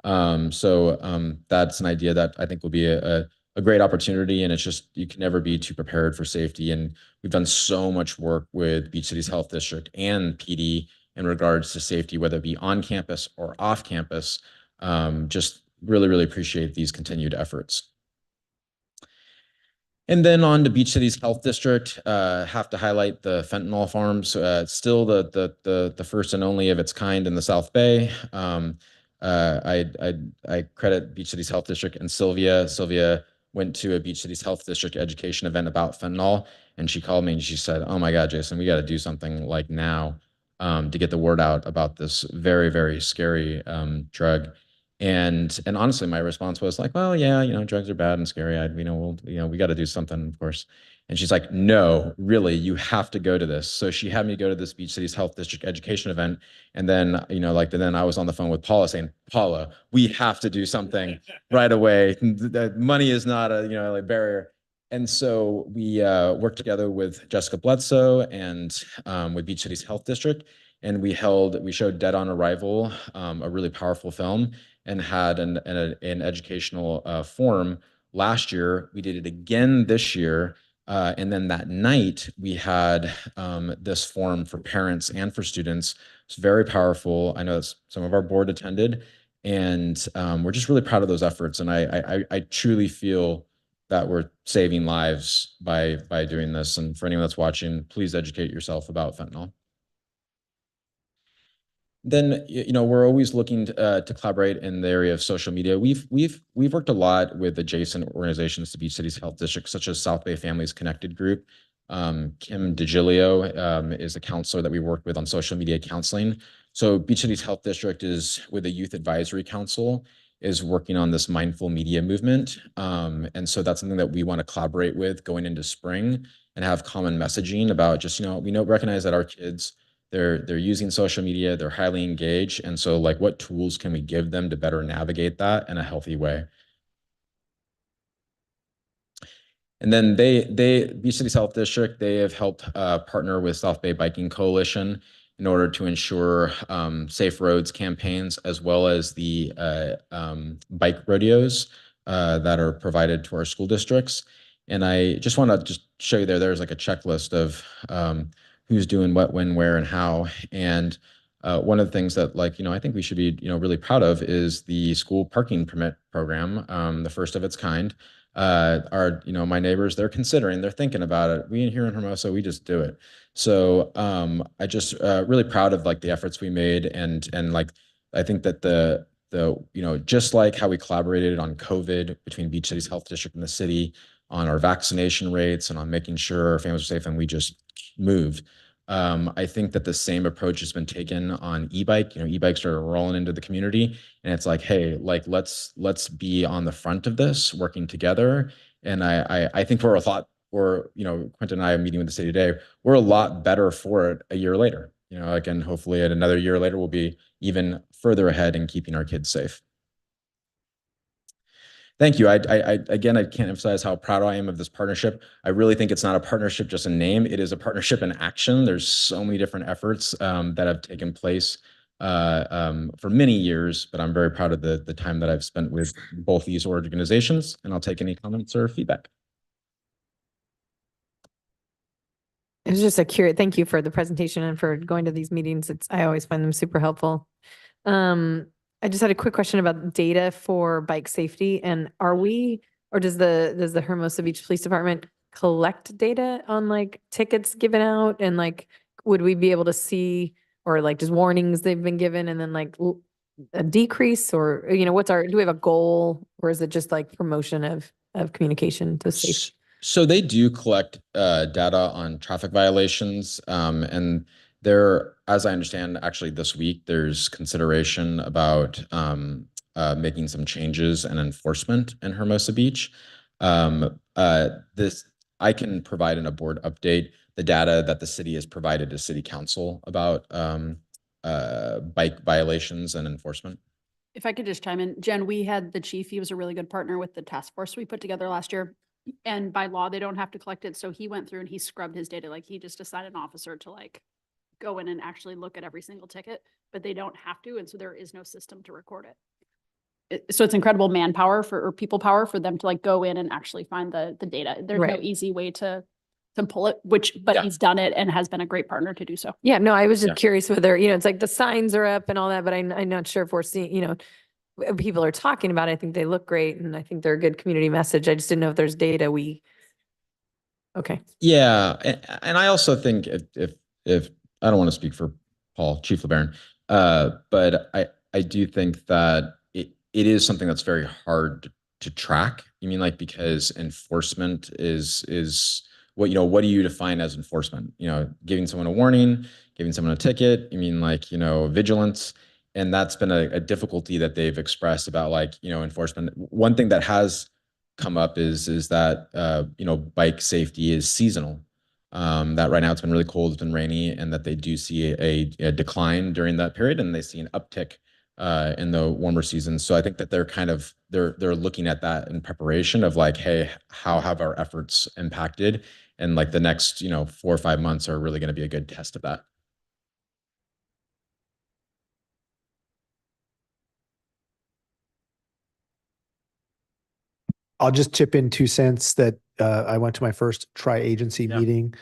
That's an idea that I think will be a great opportunity, and it's just you can never be too prepared for safety. And we've done so much work with Beach Cities Health District and PD in regards to safety, whether it be on campus or off campus. Just really, really appreciate these continued efforts. And then on to Beach Cities Health District, have to highlight the fentanyl farms. Still the first and only of its kind in the South Bay. I credit Beach Cities Health District and Sylvia. Sylvia went to a Beach Cities Health District education event about fentanyl, and she called me and she said, "Oh my God, Jason, we got to do something like now to get the word out about this very, very scary drug." And honestly, my response was like, "Well, yeah, drugs are bad and scary. We got to do something, of course." And she's like, "No, really, you have to go to this." So she had me go to this Beach Cities Health District education event. And then, then I was on the phone with Paula saying, "Paula, we have to do something right away. Money is not a barrier." And so we worked together with Jessica Bledsoe and with Beach Cities Health District. And we showed Dead on Arrival, a really powerful film, and had an educational forum last year. We did it again this year. And then that night we had this forum for parents and for students. It's very powerful. I know some of our board attended, and we're just really proud of those efforts. And I truly feel that we're saving lives by doing this. And for anyone that's watching, please educate yourself about fentanyl. Then, we're always looking to collaborate in the area of social media. We've worked a lot with adjacent organizations to Beach Cities Health District, such as South Bay Families Connected Group. Kim DiGilio is a counselor that we worked with on social media counseling. So Beach Cities Health District is with the Youth Advisory Council is working on this mindful media movement. And so that's something that we want to collaborate with going into spring and have common messaging about just, recognize that our kids, they're using social media, they're highly engaged. And so like, what tools can we give them to better navigate that in a healthy way? And then Beach Cities Health District, they have helped partner with South Bay Biking Coalition in order to ensure safe roads campaigns, as well as the bike rodeos that are provided to our school districts. And I just want to show you there's like a checklist of who's doing what, when, where, and how. And one of the things that I think we should be, really proud of is the school parking permit program, the first of its kind. My neighbors, they're thinking about it. We here in Hermosa, we just do it. So I just really proud of the efforts we made. And I think that just like how we collaborated on COVID between Beach Cities Health District and the city on our vaccination rates and on making sure our families are safe, and we just moved. I think that the same approach has been taken on e-bike. E-bikes are rolling into the community, and it's like, hey, let's be on the front of this, working together. And I think we're a lot, Quentin and I are meeting with the city today. We're a lot better for it a year later. Again, hopefully at another year later, we'll be even further ahead in keeping our kids safe. Thank you. Again, I can't emphasize how proud I am of this partnership. I really think it's not a partnership just in name. It is a partnership in action. There's so many different efforts that have taken place for many years, but I'm very proud of the time that I've spent with both these organizations, and I'll take any comments or feedback. It was just thank you for the presentation and for going to these meetings. I always find them super helpful. I just had a quick question about data for bike safety. And does the Hermosa Beach Police Department collect data on tickets given out? And would we be able to see, or just warnings they've been given, and then a decrease, or, do we have a goal, or is it just promotion of communication to safety? So they do collect data on traffic violations, and there, as I understand, actually this week, there's consideration about making some changes and enforcement in Hermosa Beach. This I can provide in a board update the data that the city has provided to City Council about bike violations and enforcement. If I could just chime in, Jen, we had the chief, he was a really good partner with the task force we put together last year. And by law, they don't have to collect it. So he went through and he scrubbed his data. Like he just assigned an officer to like go in and actually look at every single ticket, but they don't have to. And so there is no system to record it. So it's incredible manpower or people power for them to like go in and actually find the data. There's no Right. easy way to pull it, but he's done it and has been a great partner to do so. Yeah, no, I was just Yeah. curious whether, it's like the signs are up and all that, but I'm not sure if we're seeing, people are talking about it. I think they look great and I think they're a good community message. I just didn't know if there's data okay. Yeah, and I also think if I don't want to speak for Paul, Chief LeBaron, but I do think that it is something that's very hard to track. You mean like because enforcement is what do you define as enforcement? Giving someone a warning, giving someone a ticket. You mean like vigilance, and that's been a difficulty that they've expressed about enforcement. One thing that has come up is that bike safety is seasonal. That right now it's been really cold, it's been rainy, and that they do see a decline during that period, and they see an uptick in the warmer seasons. So I think that they're looking at that in preparation of like, hey, how have our efforts impacted? And like the next 4 or 5 months are really going to be a good test of that. I'll just chip in 2 cents that I went to my first tri-agency meeting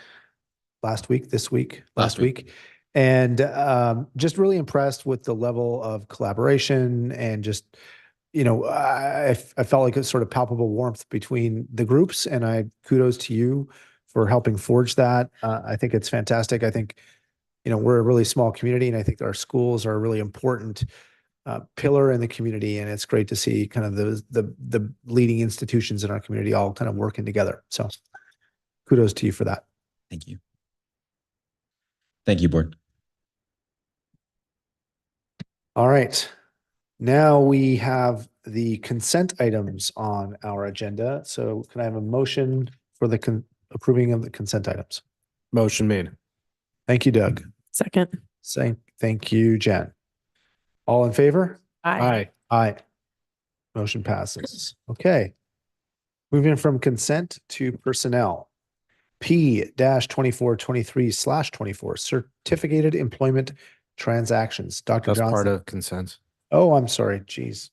last week, last week. And just really impressed with the level of collaboration and just, I felt like a sort of palpable warmth between the groups, and I kudos to you for helping forge that. I think it's fantastic. I think, we're a really small community, and I think that our schools are a really important pillar in the community, and it's great to see kind of the leading institutions in our community all kind of working together. So kudos to you for that. Thank you. Thank you, board. All right. Now we have the consent items on our agenda. So can I have a motion for the approving of the consent items? Motion made. Thank you, Doug. Second. Thank you, Jen. All in favor? Aye. Aye. Motion passes. Okay. Moving from consent to personnel. P-2423/24, certificated employment transactions. Dr. That's Johnson. part of consent. Oh, I'm sorry. Geez.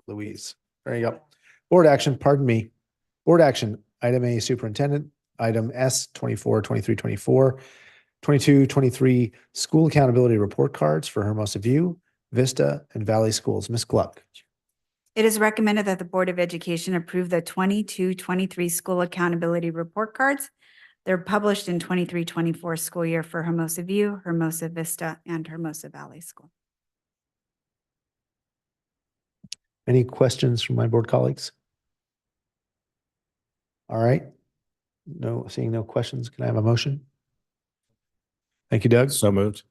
Louise. There you go. Board action, pardon me. Board action, item A, superintendent, item S, 242324, 2223 school accountability report cards for Hermosa View, Vista, and Valley Schools. Ms. Gluck. It is recommended that the Board of Education approve the 22-23 school accountability report cards. They're published in 23-24 school year for Hermosa View, Hermosa Vista, and Hermosa Valley School. Any questions from my board colleagues? All right. No, seeing no questions. Can I have a motion? Thank you, Doug. So moved.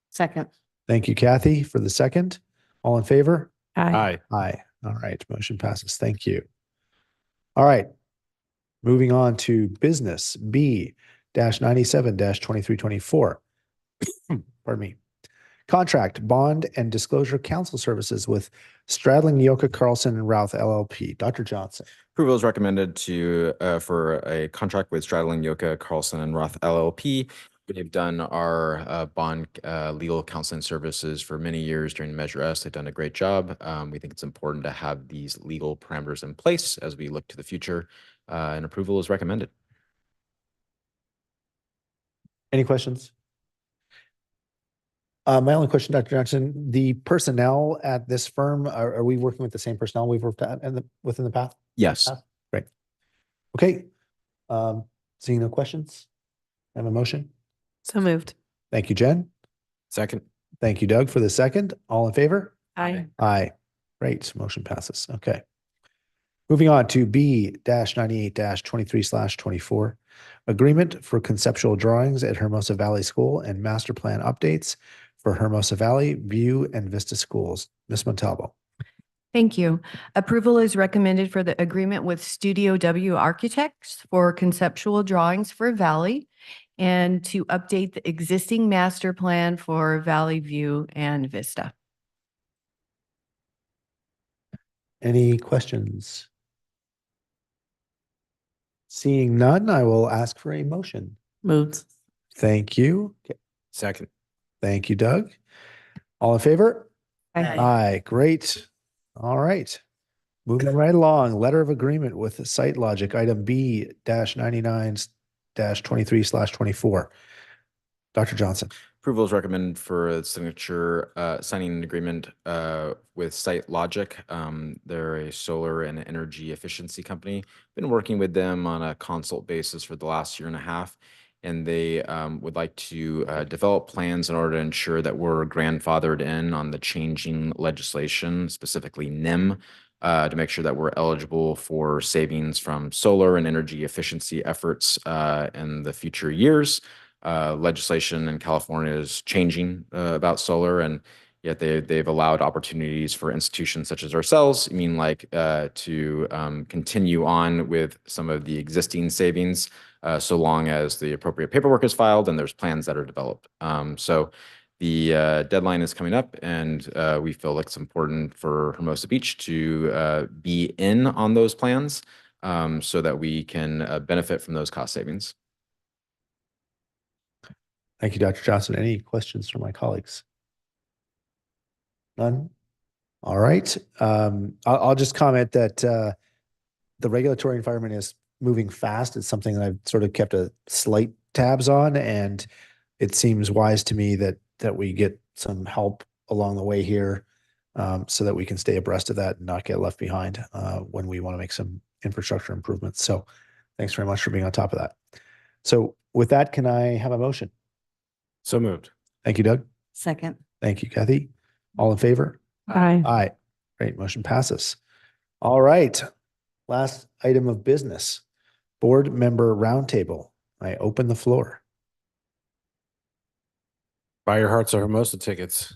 Second. Thank you, Kathy, for the second. All in favor? Aye. Aye. All right. Motion passes. Thank you. All right. Moving on to business B-97-2324. Pardon me. Contract, bond, and disclosure counsel services with Stradling, Yoka, Carlson, and Routh LLP. Dr. Johnson. Approval is recommended for a contract with Stradling, Yoka, Carlson, and Roth LLP. They've done our bond legal counseling services for many years during Measure S. They've done a great job. We think it's important to have these legal parameters in place as we look to the future, and approval is recommended. Any questions? My only question, Dr. Johnson, the personnel at this firm, are we working with the same personnel we've worked at within the past? Yes. Great. Okay. Seeing no questions, I have a motion. So moved. Thank you, Jen. Second. Thank you, Doug, for the second. All in favor? Aye. Aye. Great. Motion passes. Okay. Moving on to B-98-23/24, agreement for conceptual drawings at Hermosa Valley School and master plan updates for Hermosa Valley, View, and Vista Schools. Ms. Montalvo. Thank you. Approval is recommended for the agreement with Studio W Architects for conceptual drawings for Valley and to update the existing master plan for Valley View and Vista. Any questions? Seeing none, I will ask for a motion. Moved. Thank you. Second. Thank you, Doug. All in favor? Aye. Aye, great. All right. Moving right along, letter of agreement with Site Logic, item B -99-23/24. Dr. Johnson. Approval is recommended for signature, signing an agreement with Site Logic. They're a solar and energy efficiency company. Been working with them on a consult basis for the last year and a half. And they would like to develop plans in order to ensure that we're grandfathered in on the changing legislation, specifically NIM, to make sure that we're eligible for savings from solar and energy efficiency efforts in the future years. Legislation in California is changing about solar, and yet they've allowed opportunities for institutions such as ourselves, to continue on with some of the existing savings, so long as the appropriate paperwork is filed and there's plans that are developed. So the deadline is coming up, and we feel like it's important for Hermosa Beach to be in on those plans so that we can benefit from those cost savings. Thank you, Dr. Johnson. Any questions from my colleagues? None? All right. I'll just comment that the regulatory environment is moving fast. It's something that I've sort of kept a slight tabs on, and it seems wise to me that we get some help along the way here so that we can stay abreast of that and not get left behind when we want to make some infrastructure improvements. So thanks very much for being on top of that. So with that, can I have a motion? So moved. Thank you, Doug. Second. Thank you, Kathy. All in favor? Aye. Aye. Great. Motion passes. All right. Last item of business, board member roundtable. I open the floor. Buy your Hearts of Hermosa tickets.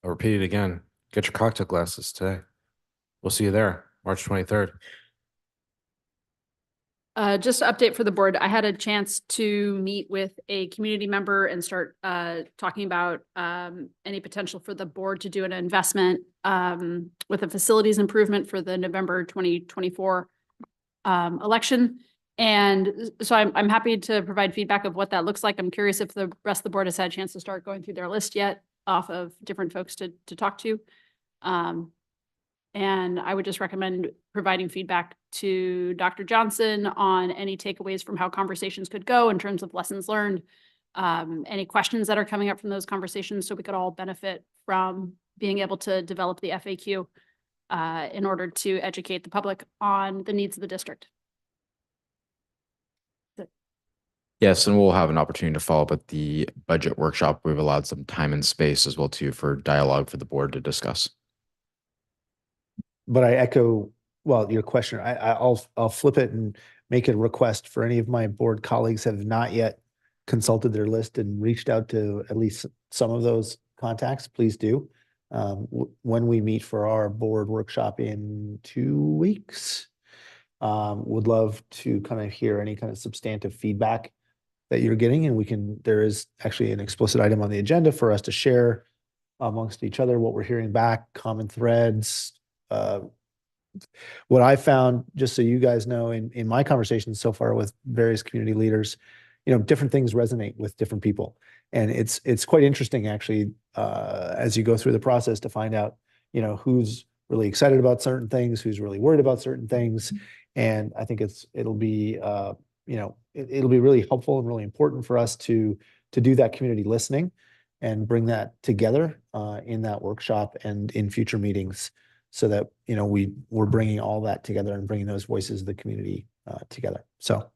I'll repeat it again. Get your cocktail glasses today. We'll see you there, March 23rd. Just to update for the board, I had a chance to meet with a community member and start talking about any potential for the board to do an investment with a facilities improvement for the November 2024 election. And so I'm happy to provide feedback of what that looks like. I'm curious if the rest of the board has had a chance to start going through their list yet off of different folks to talk to. And I would just recommend providing feedback to Dr. Johnson on any takeaways from how conversations could go in terms of lessons learned, any questions that are coming up from those conversations, so we could all benefit from being able to develop the FAQ in order to educate the public on the needs of the district. Yes, and we'll have an opportunity to follow up at the budget workshop. We've allowed some time and space as well too for dialogue for the board to discuss. But I echo, well, your question. I'll flip it and make a request for any of my board colleagues that have not yet consulted their list and reached out to at least some of those contacts. Please do. When we meet for our board workshop in 2 weeks, would love to kind of hear any kind of substantive feedback that you're getting, and there is actually an explicit item on the agenda for us to share amongst each other what we're hearing back, common threads. What I found, just so you guys know, in my conversations so far with various community leaders, different things resonate with different people. And it's quite interesting actually, as you go through the process to find out, who's really excited about certain things, who's really worried about certain things. And I think it'll be really helpful and really important for us to do that community listening and bring that together in that workshop and in future meetings, so that we're bringing all that together and bringing those voices of the community together. So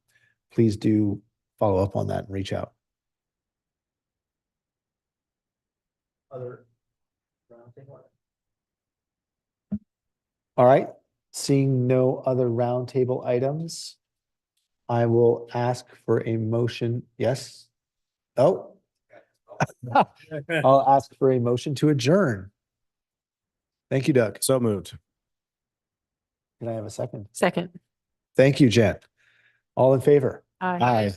please do follow up on that and reach out. All right. Seeing no other roundtable items, I will ask for a motion. Yes? Oh. I'll ask for a motion to adjourn. Thank you, Doug. So moved. Can I have a second? Second. Thank you, Jen. All in favor? Aye. Aye.